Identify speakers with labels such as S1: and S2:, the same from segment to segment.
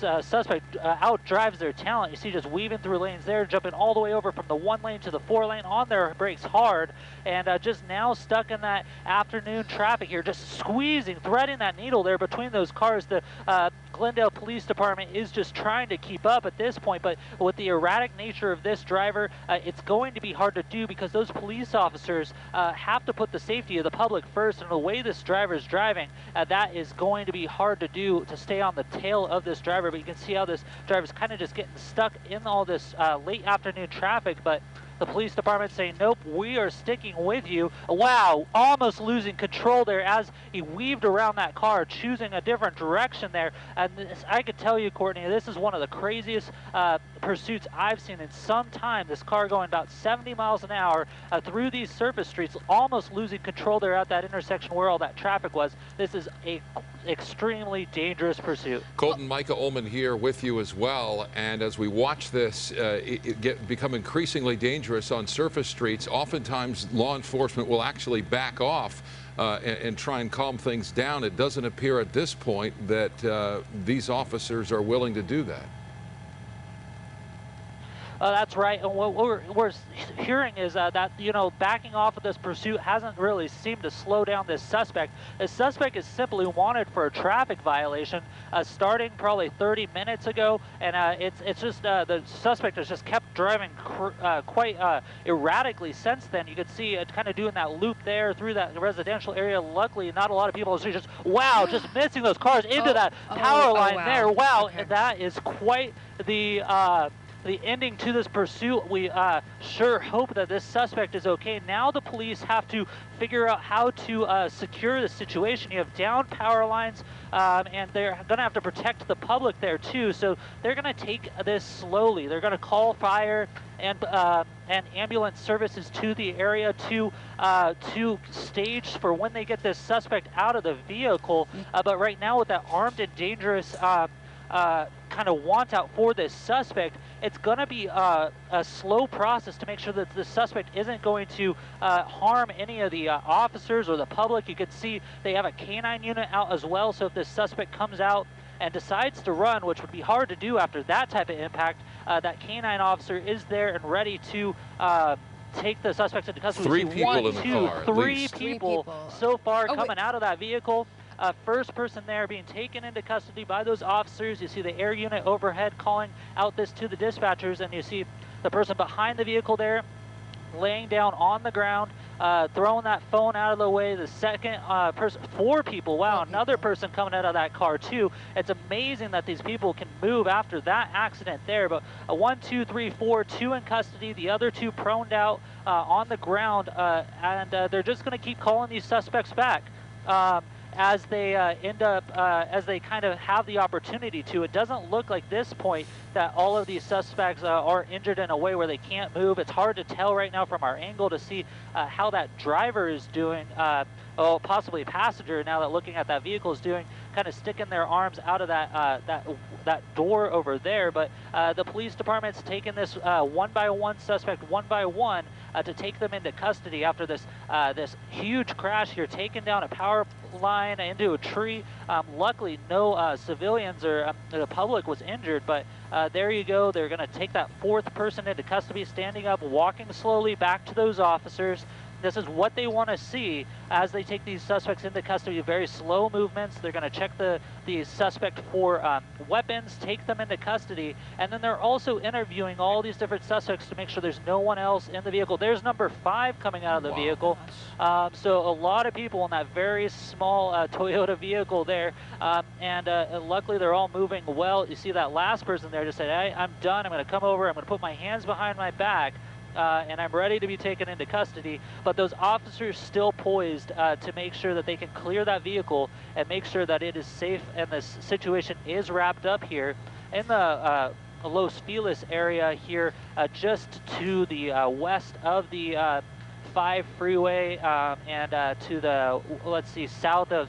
S1: suspect outdrives their talent. You see just weaving through lanes there, jumping all the way over from the 1 lane to the 4 lane on their brakes hard, and just now stuck in that afternoon traffic here, just squeezing, threading that needle there between those cars. The Glendale Police Department is just trying to keep up at this point, but with the erratic nature of this driver, it's going to be hard to do because those police officers have to put the safety of the public first, and the way this driver is driving, that is going to be hard to do, to stay on the tail of this driver. But you can see how this driver is kind of just getting stuck in all this late afternoon traffic, but the police department saying, nope, we are sticking with you. Wow, almost losing control there as he weaved around that car, choosing a different direction there. And this, I could tell you, Courtney, this is one of the craziest pursuits I've seen in some time. This car going about 70 miles an hour through these surface streets, almost losing control there at that intersection where all that traffic was. This is a extremely dangerous pursuit.
S2: Colton, Micah Ullman here with you as well. And as we watch this become increasingly dangerous on surface streets, oftentimes law enforcement will actually back off and try and calm things down. It doesn't appear at this point that these officers are willing to do that.
S1: That's right, and what we're hearing is that, you know, backing off of this pursuit hasn't really seemed to slow down this suspect. The suspect is simply wanted for a traffic violation starting probably 30 minutes ago, and it's just the suspect has just kept driving quite erratically since then. You could see it kind of doing that loop there through that residential area. Luckily, not a lot of people are just, wow, just missing those cars into that power line there. Wow, okay. That is quite the ending to this pursuit. We sure hope that this suspect is okay. Now the police have to figure out how to secure the situation. You have down power lines, and they're going to have to protect the public there too. So they're going to take this slowly. They're going to call fire and ambulance services to the area to stage for when they get this suspect out of the vehicle. But right now, with that armed and dangerous kind of want out for this suspect, it's going to be a slow process to make sure that the suspect isn't going to harm any of the officers or the public. You can see they have a canine unit out as well, so if this suspect comes out and decides to run, which would be hard to do after that type of impact, that canine officer is there and ready to take the suspects into custody.
S2: Three people in the car,
S1: three people so far coming out of that vehicle. First person there being taken into custody by those officers. You see the air unit overhead calling out this to the dispatchers, and you see the person behind the vehicle there laying down on the ground, throwing that phone out of the way. The second person, 4 people, wow, another person coming out of that car too. It's amazing that these people can move after that accident there, but 1, 2, 3, 4, 2 in custody, the other 2 proned out on the ground, and they're just going to keep calling these suspects back. As they as they kind of have the opportunity to. It doesn't look like this point that all of these suspects are injured in a way where they can't move. It's hard to tell right now from our angle to see how that driver is doing, possibly a passenger now that looking at that vehicle is doing, kind of sticking their arms out of that door over there. But the police department's taking this one by one suspect, one by one, to take them into custody after this this huge crash here, taking down a power line into a tree. Luckily, no civilians or the public was injured, but there you go. They're going to take that 4th person into custody, standing up, walking slowly back to those officers. This is what they want to see as they take these suspects into custody. Very slow movements. They're going to check the suspect for weapons, take them into custody, and then they're also interviewing all these different suspects to make sure there's no one else in the vehicle. There's number 5 coming out of the vehicle. So a lot of people in that very small Toyota vehicle there, and luckily they're all moving well. You see that last person there just said, hey, I'm done. I'm going to come over. I'm going to put my hands behind my back. And I'm ready to be taken into custody. But those officers still poised to make sure that they can clear that vehicle and make sure that it is safe and this situation is wrapped up here in the Los Feliz area here, just to the west of the 5 freeway, and to the, let's see, south of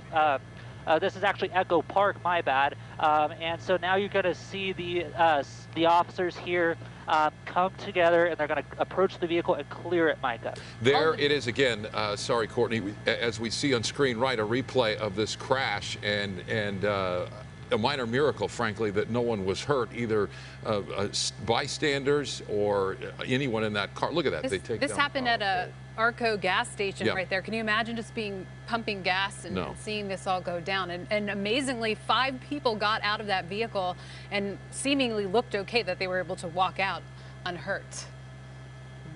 S1: this is actually Echo Park, my bad. And so now you're going to see the officers here come together, and they're going to approach the vehicle and clear it, Micah.
S2: There it is again. Sorry, Courtney. As we see on screen, right, a replay of this crash, and a minor miracle, frankly, that no one was hurt, either bystanders or anyone in that car. Look at that.
S3: This happened at a Arco gas station right there. Can you imagine just pumping gas and seeing this all go down? And amazingly, 5 people got out of that vehicle and seemingly looked okay, that they were able to walk out unhurt.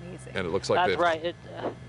S3: Amazing.
S2: And it looks like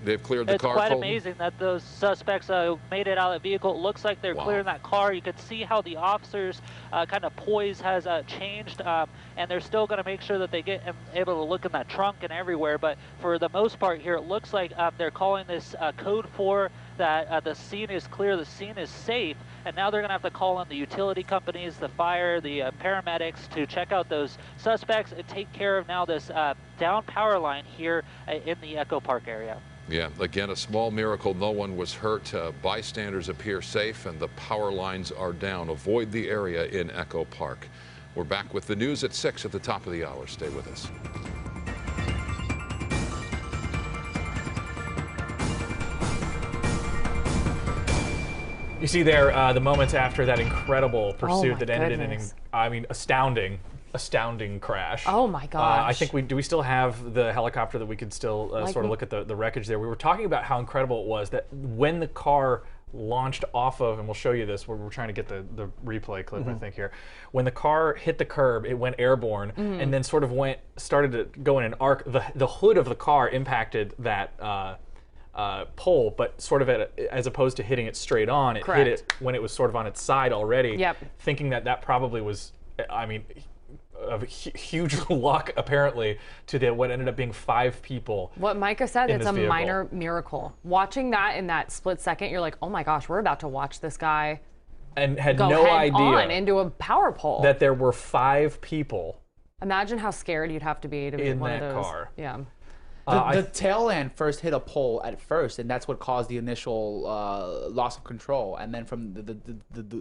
S2: they've cleared the car.
S1: It's quite amazing that those suspects made it out of the vehicle. It looks like they're clearing that car. You can see how the officers' kind of poise has changed, and they're still going to make sure that they get able to look in that trunk and everywhere. But for the most part here, it looks like they're calling this code 4, that the scene is clear, the scene is safe, and now they're going to have to call in the utility companies, the fire, the paramedics to check out those suspects and take care of now this down power line here in the Echo Park area.
S2: Yeah, again, a small miracle. No one was hurt. Bystanders appear safe, and the power lines are down. Avoid the area in Echo Park. We're back with the news at 6 at the top of the hour. Stay with us.
S4: You see there the moments after that incredible pursuit that ended in an, astounding crash.
S5: Oh my gosh.
S4: I think do we still have the helicopter that we could still sort of look at the wreckage there? We were talking about how incredible it was that when the car launched off of, and we'll show you this, we're trying to get the replay clip, I think here. When the car hit the curb, it went airborne and then sort of started to go in an arc. The hood of the car impacted that pole, but sort of as opposed to hitting it straight on, it hit it when it was sort of on its side already, thinking that probably was, I mean, of huge luck apparently to what ended up being 5 people.
S5: What Micah said, it's a minor miracle. Watching that in that split second, you're like, oh my gosh, we're about to watch this guy
S4: and had no idea
S5: into a power pole.
S4: That there were 5 people.
S5: Imagine how scared you'd have to be to be in one of those.
S4: Car.
S5: Yeah.
S6: The tail end first hit a pole at first, and that's what caused the initial loss of control. And then from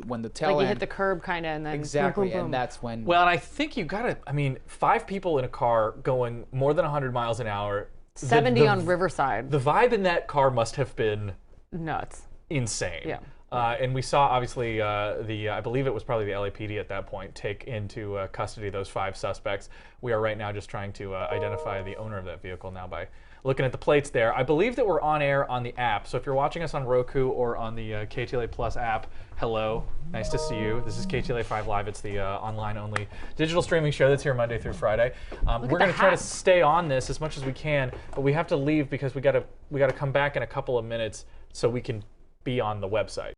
S6: when the tail end,
S5: you hit the curb kind of, and then
S6: exactly,
S5: boom, boom, boom.
S6: and that's when.
S4: Well, and I think you gotta. I mean, 5 people in a car going more than 100 miles an hour.
S5: 70 on Riverside.
S4: The vibe in that car must have been
S5: nuts,
S4: insane.
S5: Yeah.
S4: And we saw, obviously, I believe it was probably the LAPD at that point, take into custody those 5 suspects. We are right now just trying to identify the owner of that vehicle now by looking at the plates there. I believe that we're on air on the app. So if you're watching us on Roku or on the KTLA Plus app, hello, nice to see you. This is KTLA 5 Live. It's the online-only digital streaming show that's here Monday through Friday. We're going to try to stay on this as much as we can, but we have to leave because we got to come back in a couple of minutes so we can be on the website.